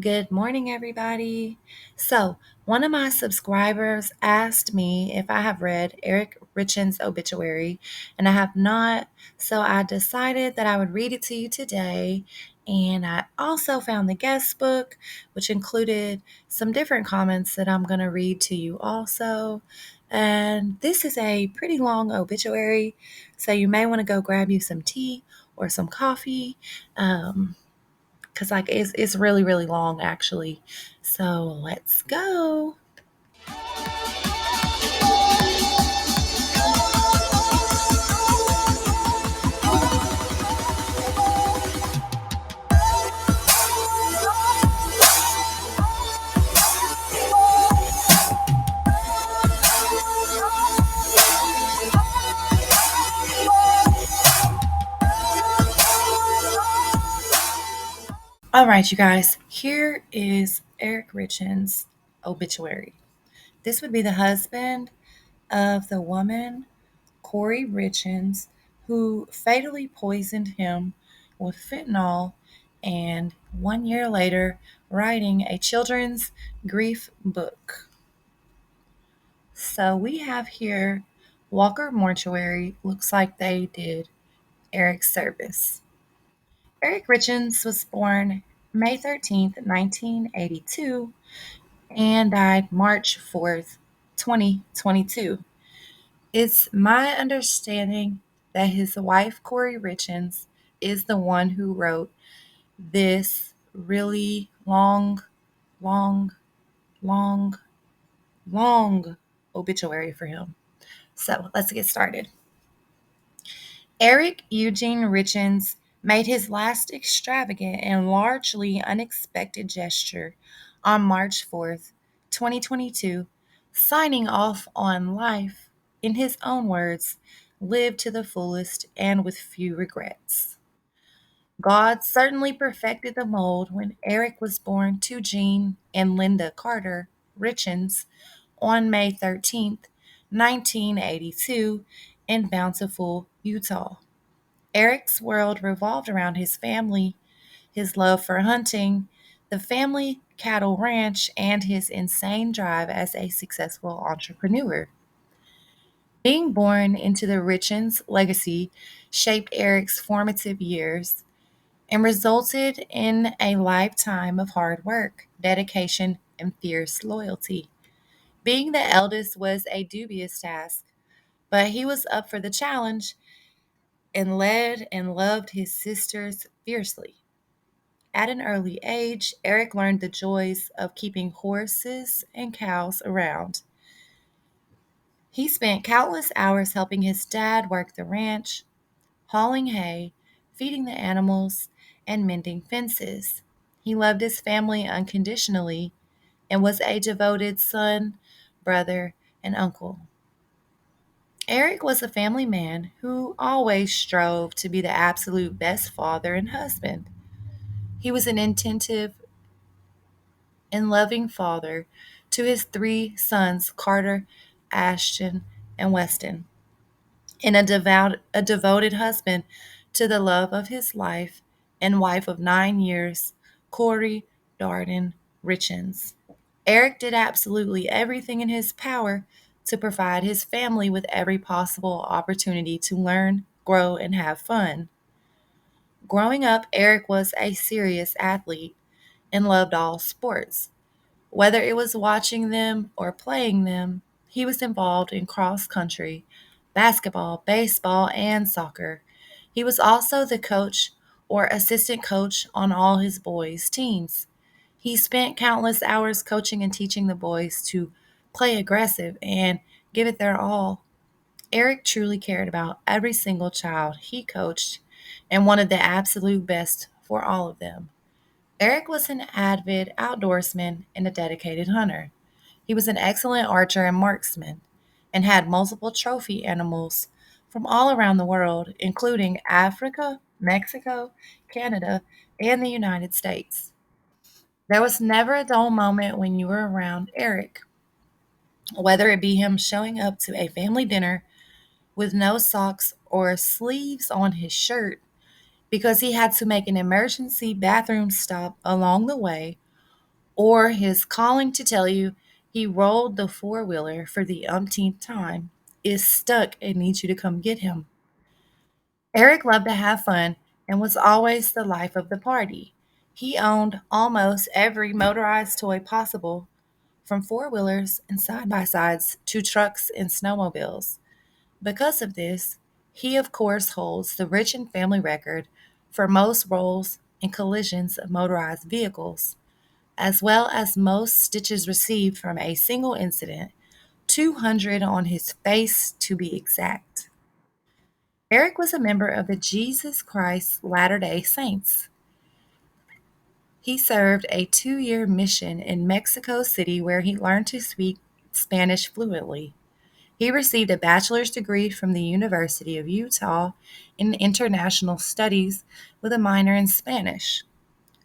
Good morning, everybody. One of my subscribers asked me if I have read Eric Richins' obituary, and I have not. So, I decided that I would read it to you today. And I also found the guest book, which included some different comments that I'm going to read to you also. And this is a pretty long obituary, so you may want to go grab you some tea or some coffee. Because it's really really long actually. So let's go. All right, you guys. Here is Eric Richins' obituary. This would be the husband of the woman Kouri Richins, who fatally poisoned him with fentanyl, and 1 year later, writing a children's grief book. So we have here Walker Mortuary. Looks like they did Eric's service. Eric Richins was born May 13th, 1982, and died March 4th, 2022. It's my understanding that his wife, Kouri Richins, is the one who wrote this really long, long, long, long obituary for him. So let's get started. Eric Eugene Richins made his last extravagant and largely unexpected gesture on March 4th, 2022, signing off on life, in his own words, lived to the fullest and with few regrets. God certainly perfected the mold when Eric was born to Jean and Linda Carter Richins on May 13th, 1982, in Bountiful, Utah. Eric's world revolved around his family, his love for hunting, the family cattle ranch, and his insane drive as a successful entrepreneur. Being born into the Richins legacy shaped Eric's formative years and resulted in a lifetime of hard work, dedication, and fierce loyalty. Being the eldest was a dubious task, but he was up for the challenge and led and loved his sisters fiercely. At an early age, Eric learned the joys of keeping horses and cows around. He spent countless hours helping his dad work the ranch, hauling hay, feeding the animals, and mending fences. He loved his family unconditionally and was a devoted son, brother, and uncle. Eric was a family man who always strove to be the absolute best father and husband. He was an attentive and loving father to his three sons, Carter, Ashton, and Weston, and a devoted husband to the love of his life and wife of 9 years, Kouri Darden Richins. Eric did absolutely everything in his power to provide his family with every possible opportunity to learn, grow, and have fun. Growing up, Eric was a serious athlete and loved all sports. Whether it was watching them or playing them, he was involved in cross country, basketball, baseball, and soccer. He was also the coach or assistant coach on all his boys' teams. He spent countless hours coaching and teaching the boys to play aggressive and give it their all. Eric truly cared about every single child he coached and wanted the absolute best for all of them. Eric was an avid outdoorsman and a dedicated hunter. He was an excellent archer and marksman and had multiple trophy animals from all around the world, including Africa, Mexico, Canada, and the United States. There was never a dull moment when you were around Eric, whether it be him showing up to a family dinner with no socks or sleeves on his shirt because he had to make an emergency bathroom stop along the way, or his calling to tell you he rolled the four wheeler for the umpteenth time is stuck and needs you to come get him. Eric loved to have fun and was always the life of the party. He owned almost every motorized toy possible, from four wheelers and side by sides to trucks and snowmobiles. Because of this, he of course holds the Richin family record for most rolls and collisions of motorized vehicles, as well as most stitches received from a single incident, 200 on his face to be exact. Eric was a member of the Jesus Christ Latter day Saints. He served a 2-year mission in Mexico City where he learned to speak Spanish fluently. He received a bachelor's degree from the University of Utah in international studies with a minor in Spanish.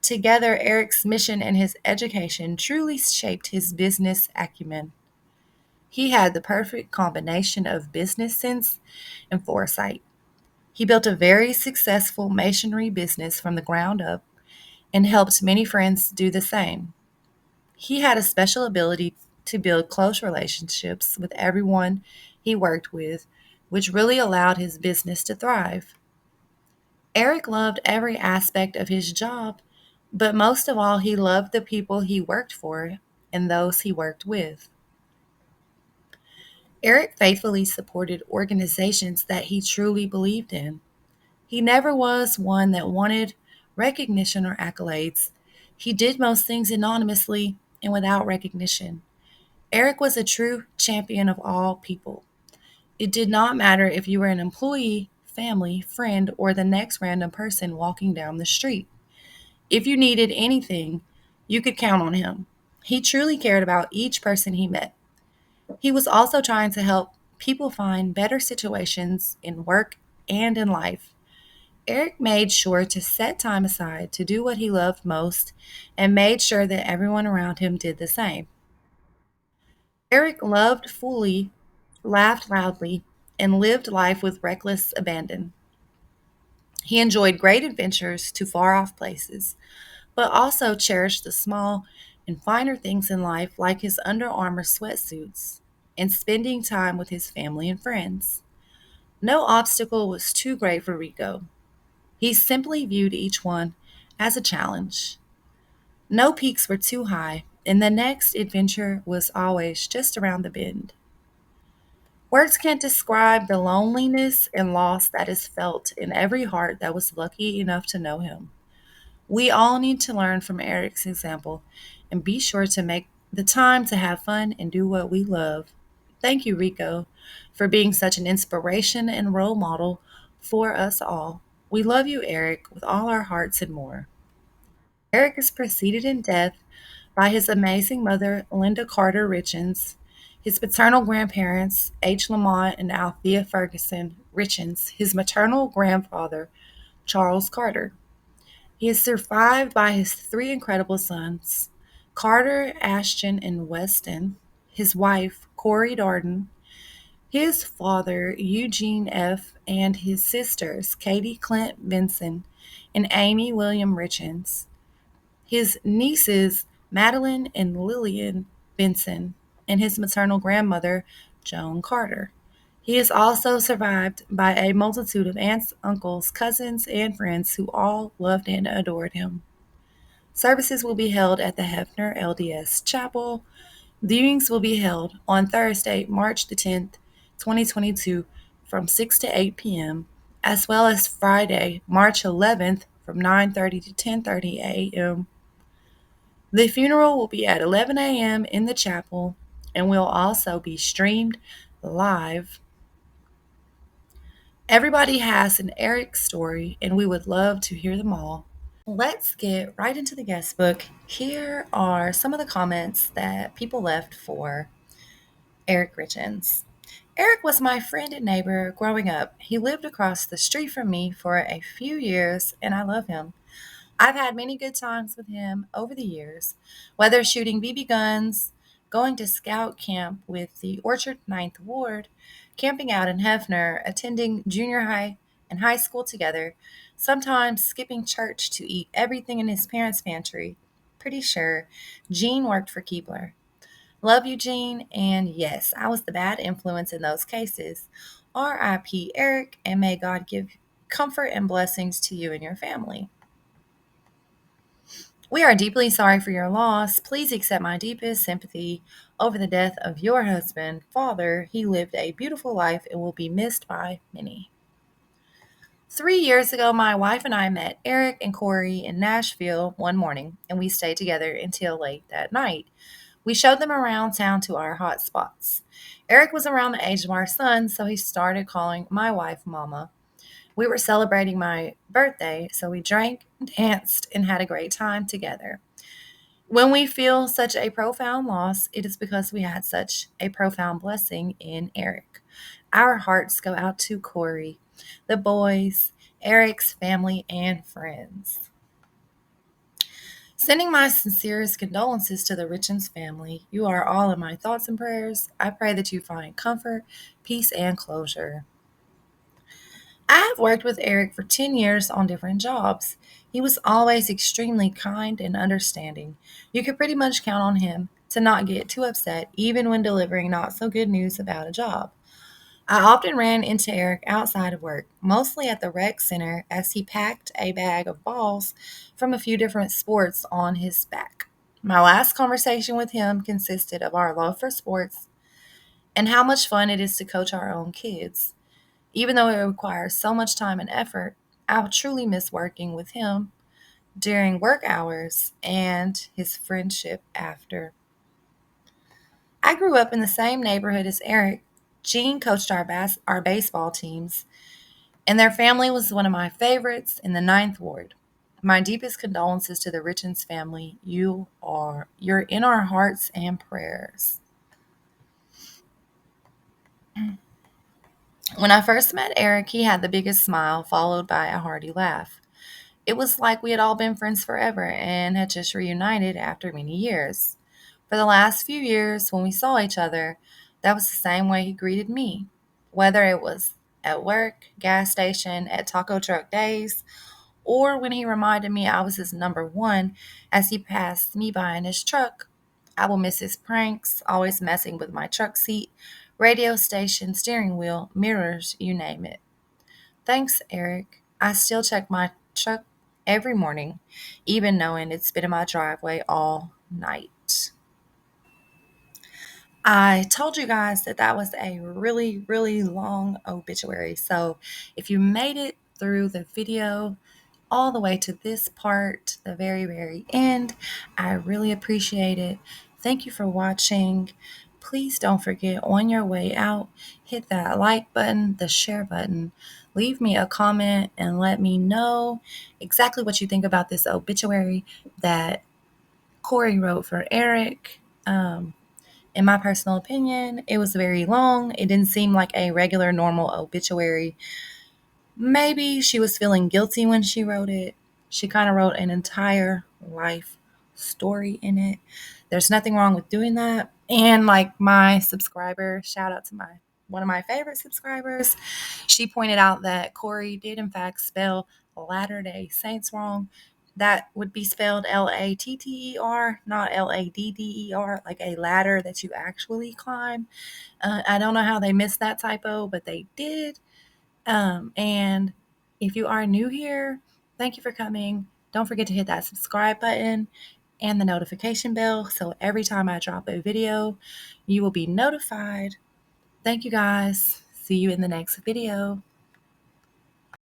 Together, Eric's mission and his education truly shaped his business acumen. He had the perfect combination of business sense and foresight. He built a very successful masonry business from the ground up and helped many friends do the same. He had a special ability to build close relationships with everyone he worked with, which really allowed his business to thrive. Eric loved every aspect of his job, but most of all, he loved the people he worked for and those he worked with. Eric faithfully supported organizations that he truly believed in. He never was one that wanted recognition or accolades. He did most things anonymously and without recognition. Eric was a true champion of all people. It did not matter if you were an employee, family, friend, or the next random person walking down the street. If you needed anything, you could count on him. He truly cared about each person he met. He was also trying to help people find better situations in work and in life. Eric made sure to set time aside to do what he loved most and made sure that everyone around him did the same. Eric loved fully, laughed loudly, and lived life with reckless abandon. He enjoyed great adventures to far off places, but also cherished the small and finer things in life like his Under Armour sweatsuits and spending time with his family and friends. No obstacle was too great for Rico. He simply viewed each one as a challenge. No peaks were too high, and the next adventure was always just around the bend. Words can't describe the loneliness and loss that is felt in every heart that was lucky enough to know him. We all need to learn from Eric's example and be sure to make the time to have fun and do what we love. Thank you, Rico, for being such an inspiration and role model for us all. We love you, Eric, with all our hearts and more. Eric is preceded in death by his amazing mother, Linda Carter Richins, his paternal grandparents, H. Lamont and Althea Ferguson Richins, his maternal grandfather, Charles Carter. He is survived by his three incredible sons, Carter, Ashton, and Weston, his wife, Kouri Darden, his father, Eugene F., and his sisters, Katie Clint Benson and Amy William Richins, his nieces, Madeline and Lillian Benson, and his maternal grandmother, Joan Carter. He is also survived by a multitude of aunts, uncles, cousins, and friends who all loved and adored him. Services will be held at the Hefner LDS Chapel. Viewings will be held on Thursday, March the 10th, 2022, from 6 to 8 p.m., as well as Friday, March 11th, from 9:30 to 10:30 a.m. The funeral will be at 11 a.m. in the chapel and will also be streamed live. Everybody has an Eric story, and we would love to hear them all. Let's get right into the guest book. Here are some of the comments that people left for Eric Richins. Eric was my friend and neighbor growing up. He lived across the street from me for a few years, and I love him. I've had many good times with him over the years, whether shooting BB guns, going to scout camp with the Orchard Ninth Ward, camping out in Hefner, attending junior high and high school together, sometimes skipping church to eat everything in his parents' pantry. pretty sure Jean worked for Keebler. Love you, Jean, and yes, I was the bad influence in those cases. R.I.P. Eric, and may God give comfort and blessings to you and your family. We are deeply sorry for your loss. Please accept my deepest sympathy over the death of your husband, father. He lived a beautiful life and will be missed by many. 3 years ago, my wife and I met Eric and Kouri in Nashville one morning, and we stayed together until late that night. We showed them around town to our hot spots. Eric was around the age of our son, so he started calling my wife Mama. We were celebrating my birthday, so we drank, danced, and had a great time together. When we feel such a profound loss, it is because we had such a profound blessing in Eric. Our hearts go out to Kouri, the boys, Eric's family, and friends. Sending my sincerest condolences to the Richins family. You are all in my thoughts and prayers. I pray that you find comfort, peace, and closure. I have worked with Eric for 10 years on different jobs. He was always extremely kind and understanding. You could pretty much count on him to not get too upset, even when delivering not so good news about a job. I often ran into Eric outside of work, mostly at the rec center, as he packed a bag of balls from a few different sports on his back. My last conversation with him consisted of our love for sports and how much fun it is to coach our own kids. Even though it requires so much time and effort, I will truly miss working with him during work hours and his friendship after. I grew up in the same neighborhood as Eric. Gene coached our baseball teams, and their family was one of my favorites in the Ninth Ward. My deepest condolences to the Richins family. You're in our hearts and prayers. When I first met Eric, he had the biggest smile, followed by a hearty laugh. It was like we had all been friends forever and had just reunited after many years. For the last few years, when we saw each other, that was the same way he greeted me. Whether it was at work, gas station, at taco truck days, or when he reminded me I was his number one as he passed me by in his truck. I will miss his pranks, always messing with my truck seat, radio station, steering wheel, mirrors, you name it. Thanks, Eric. I still check my truck every morning, even knowing it's been in my driveway all night. I told you guys that that was a really, really long obituary. So if you made it through the video all the way to this part, the very, very end, I really appreciate it. Thank you for watching. Please don't forget on your way out, hit that like button, the share button. Leave me a comment and let me know exactly what you think about this obituary that Kouri wrote for Eric. In my personal opinion, it was very long. It didn't seem like a regular, normal obituary. Maybe she was feeling guilty when she wrote it. She kind of wrote an entire life story in it. There's nothing wrong with doing that. And like my subscriber, shout out to my one of my favorite subscribers, she pointed out that Kouri did in fact spell Latter Day Saints wrong. That would be spelled Latter, not Ladder, like a ladder that you actually climb. I don't know how they missed that typo, but they did. And if you are new here, thank you for coming. Don't forget to hit that subscribe button and the notification bell so every time I drop a video, you will be notified. Thank you guys. See you in the next video.